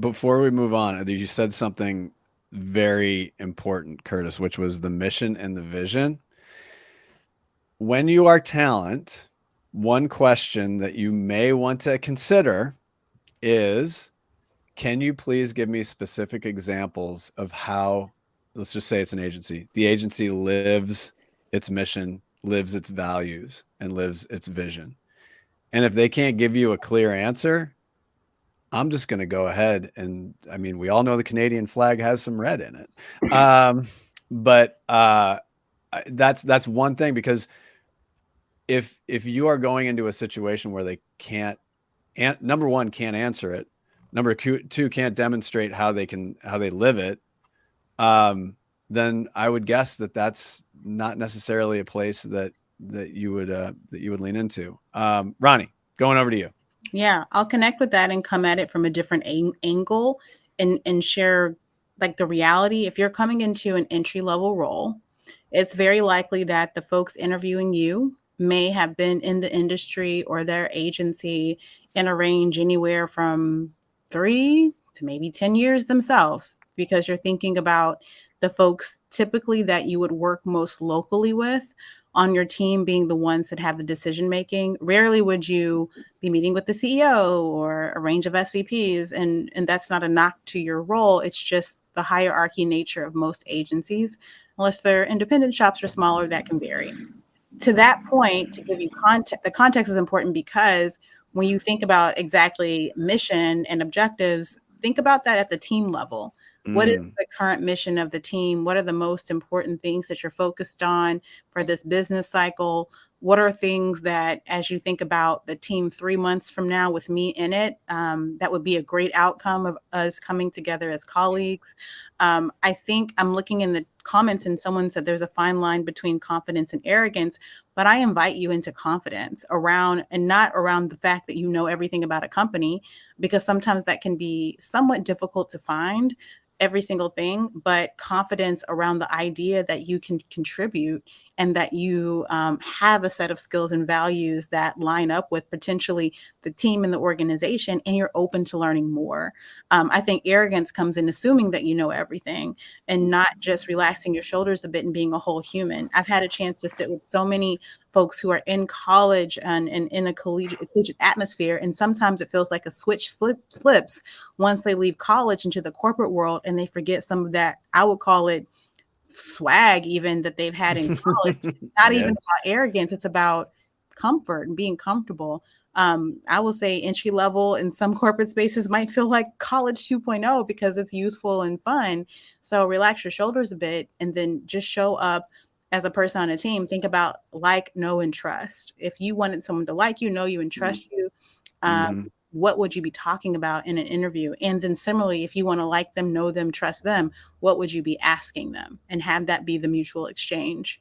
before we move on, you said something very important, Curtis, which was the mission and the vision. When you are talent, one question that you may want to consider is, can you please give me specific examples of how, let's just say it's an agency, the agency lives its mission, lives its values, and lives its vision? And if they can't give you a clear answer, I'm just going to go ahead and, I mean, we all know the Canadian flag has some red in it. But that's one thing, because if you are going into a situation where they can't, number one, can't answer it, number two, can't demonstrate how they live it, then I would guess that that's not necessarily a place that you would lean into. Ronnie, going over to you. Yeah, I'll connect with that and come at it from a different angle and share like the reality. If you're coming into an entry level role, it's very likely that the folks interviewing you may have been in the industry or their agency in a range anywhere from 3 to maybe 10 years themselves, because you're thinking about the folks typically that you would work most locally with on your team being the ones that have the decision making. Rarely would you be meeting with the CEO or a range of SVPs, and that's not a knock to your role. It's just the hierarchy nature of most agencies. Unless they're independent shops or smaller, that can vary. To that point, to give you context, the context is important, because when you think about exactly mission and objectives, think about that at the team level. What is the current mission of the team? What are the most important things that you're focused on for this business cycle? What are things that, as you think about the team 3 months from now with me in it, that would be a great outcome of us coming together as colleagues? I think I'm looking in the comments and someone said there's a fine line between confidence and arrogance, but I invite you into confidence around, and not around the fact that you know everything about a company, because sometimes that can be somewhat difficult to find every single thing, but confidence around the idea that you can contribute and that you have a set of skills and values that line up with potentially the team and the organization, and you're open to learning more. I think arrogance comes in assuming that you know everything and not just relaxing your shoulders a bit and being a whole human. I've had a chance to sit with so many folks who are in college and in a collegiate atmosphere, and sometimes it feels like a switch flips once they leave college into the corporate world, and they forget some of that, I would call it swag even, that they've had in college. Not even about arrogance, it's about comfort and being comfortable. I will say entry level in some corporate spaces might feel like college 2.0 because it's youthful and fun. So relax your shoulders a bit and then just show up as a person on a team. Think about like, know, and trust. If you wanted someone to like you, know you, and trust you, what would you be talking about in an interview? And then similarly, if you want to like them, know them, trust them, what would you be asking them? And have that be the mutual exchange.